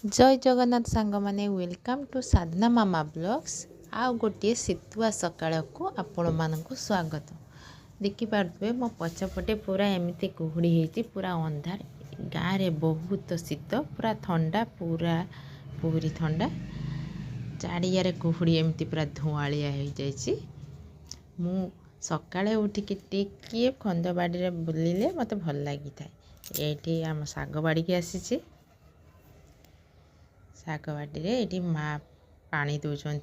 जय जगन्नाथ सांग माने welcome to Sadhana Mama blogs. आउ गोटे शीतुआ सकाळ को आपण मानक स्वागत। देखिपे मो पछपटे पूरा एमती कुहुड़ी होती पूरा अंधार गाँव में बहुत शीत पूरा ठंडा पूरा पूरी ठंडा चारिया कुहुड़ी एमती पूरा धुआलिया हो जाइए। मु सकाळे उठिकी टिके खंदबाड़ी बुलिले मत भल लगी था। ये आम शाग बाड़ी की आसी शाग बाड़ी ये माँ पानी दौरान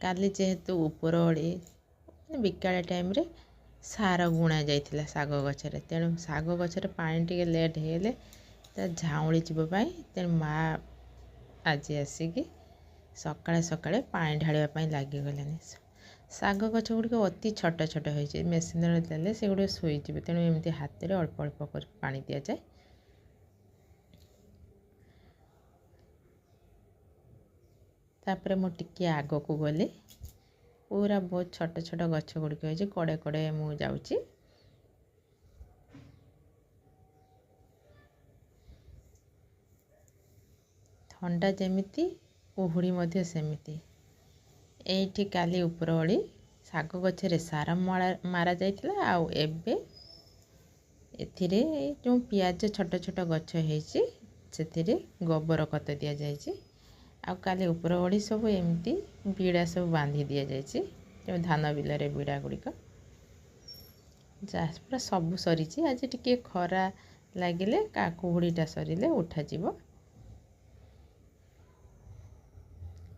काली जेहेतु ऊपर ओड़ी बिकाल टाइम रे सार गुणा जाइथिला शाग गछरे तेणु शाग गछरे पानी टिके लेट हेले झाउली जीवाई तेणु माँ आज आसिकी सकाळे सकाळे पानी ढालिया लगिगलानी। शाग गछ गुड़िक अति छोट छोट हो मेसीन देले से गुड़ शोचे तेणु एमती हाथ में अल्प अल्प कर पानी दि जाए। तापर मु टिके आग को गली पूरा बहुत छोट छोट गछ गुड़िक हो कड़े कड़े मु जाऊँगी। ठंडा जमीती कुहुड़ी मध्य सेमिति एठी काली ऊपर ओली शाग गछरे सार मारा जाइथिला आउ एबे एथिरे जो पियाज छोट छोट गछ हेछि सेथिरे गोबर खत दिया जाइछि आउ काली ऊपर ओली सब एमती बीड़ा सब बांधी दिया जाइछि जो धान बिलरे बीड़ा गुड़िक पूरा सब सरी। आज टिके खरा लगिले का कुहुड़ीटा सरिले उठा जीवो।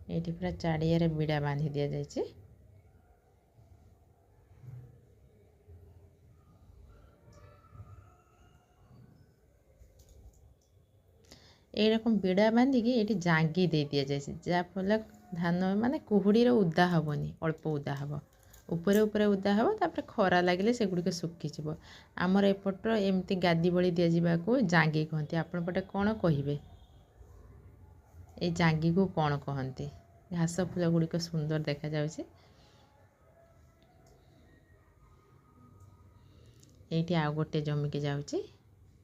ये पूरा चाड़िया बीड़ा बांधी दि जाइए। रकम बीड़ा बांधिकी ये जांगी दे दि जाए जहाँफल धान माने कुहुड़ी उदा हेनी अल्प उदा हे ऊपर ऊपर उदा हे तापर खरा लगे से गुड़िक सुखीज। आमर एपटर एमती गादी बड़ी दि जावाक जांगी कहते आपण पटे कौन कहे ये जांगी को कौन कहते। घास फूल गुड़िक सुंदर देखा जाउछि। ये आउ गोटे जमिकी जाउछि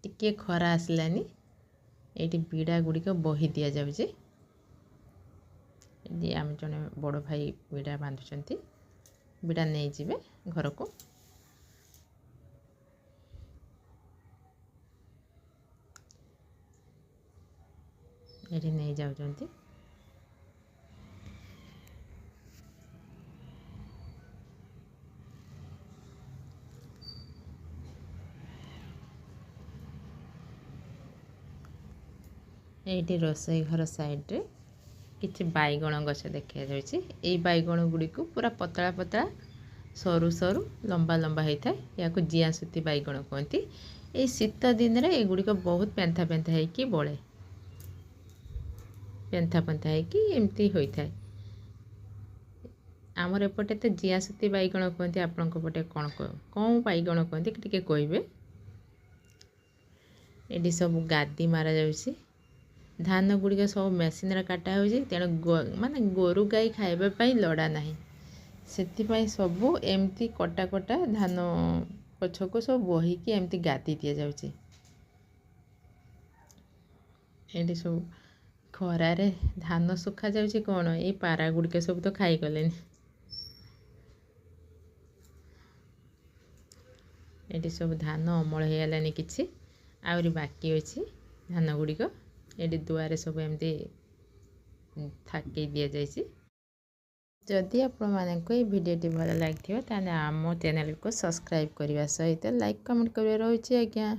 टिके खरा आसलानी ये बीड़ा गुड़िक बही दि जाउछि। आम जड़े बड़ भाई बीड़ा बांधुंट बीड़ा नहीं जिवे घर को। ये नहीं जाउछंती ये रोसई घर साइड किछि बैगण गछ देखा जाउछि। एई बैगण गुड़ी को पूरा पतला पतला सरू सरू लंबा लंबा होता है या जिया सुती बैगण कहती। ये शीत दिन रे एगुड़िक बहुत पेंथा पेंथा होइकी बड़े पेंथा पेंथा होइकी एमती होता है। आमर एपटे तो जिया सुती बैगण कहती आपण पटे कौन कौन बैगण कहती टिके कहबे। ये सब गादी मारा जाउछि धान गुड़िक सब मेसीन काटा हो तेणु माने गोरु गाई खाइबापी लड़ा ना से सबू एमती कटा कटा धान गछ को सब बहीकी एमती गादी दि जाउछि। ये सब खरारे धान सुखा जाउछि कौन ये पारा गुड़िक सब तो खाई गले। ये सब धान अमल हो गलानी किछि आउरी बाकी अच्छी धान गुड़िक ये दुआरे सब एमती थाके दि जाइए। जदि आपण मानक ये भिडियोटी भल लगी ताने आम चैनल को सब्सक्राइब करने सहित लाइक कमेंट कर रही आज्ञा।